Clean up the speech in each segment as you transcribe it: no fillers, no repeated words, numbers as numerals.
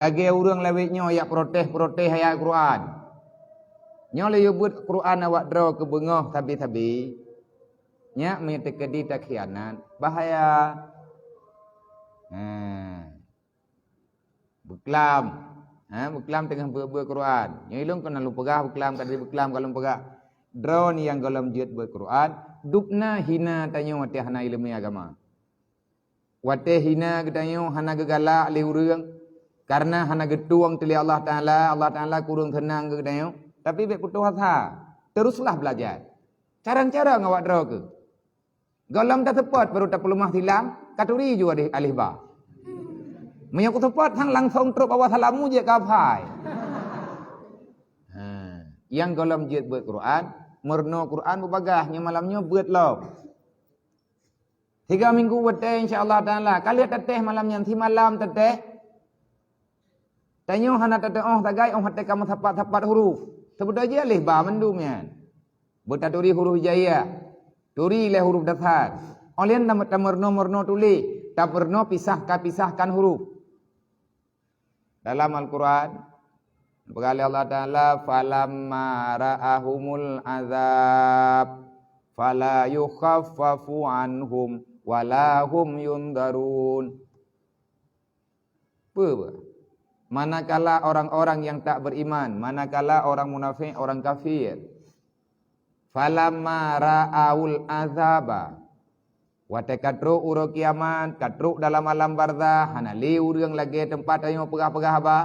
Lagi orang lewitnya yang protes ayat Quran. Nyo le yubut Quran awak draw ke bengah tabi-tabi. Nya me tekedi tak khianat. Bahaya. Beklam. Beklam tengah ber-Quran. Nyo ilung kena lu pegah beklam kadri beklam kalau pegah. Draw ni yang galam jut ber-Quran, dupna hina tanyo wate hana ilmu agama. Wate hina gedanyo hana gegala le urang karena hana getuang tili Allah Taala kurang tenang gedanyo. Tapi bek putus asa, teruslah belajar. Cara-cara ngawak draw ke. Galam tak tepat baru tak pelumah tilang, katuri juga di alih ba. Menyok tepat hang langsung terus awak salamu je kapai. Yang galam jid buat Quran, merno Quran berbagahnya malamnya buat lom. 3 minggu wate insya-Allah Taala. Kali teteh malamnya nanti malam teteh. Tanyo hana teteh tagai hate kamu tepat huruf. Sebut aja alih ba mendumnya. Bertaturi huruf hijaiyah. Turi le huruf dasar. Olian nama merno tulis. Tak merno pisahkan huruf. Dalam Al-Quran berkali Allah Ta'ala falamma ra'ahumul azab fala yukhaffafu anhum wala hum yundarun. Apa? Manakala orang-orang yang tak beriman, manakala orang munafik, orang kafir, falamma ra'aul azaba wate katru uro kiamat, katru dalam alam barzah, hana liu urang lagi tempat ayo pegah-pegah ba.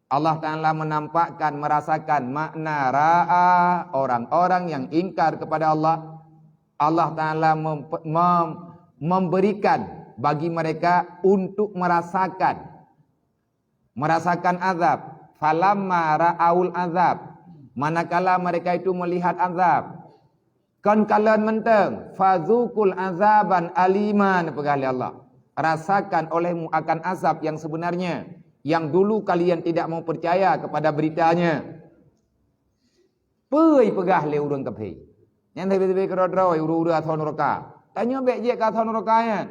Allah Ta'ala menampakkan, merasakan makna ra'a orang-orang yang ingkar kepada Allah. Allah Ta'ala memberikan bagi mereka untuk merasakan azab. Falamma ra'aul azab, manakala mereka itu melihat azab. Kan kalian menteng fazukul azaban aliman pegahli Allah. Rasakan olehmu akan azab yang sebenarnya, yang dulu kalian tidak mau percaya kepada beritanya. Pei pegah le urang kape. Yang tebe-tebe kerodro uru-uru athon neraka. Tanya bek je ka athon neraka nya.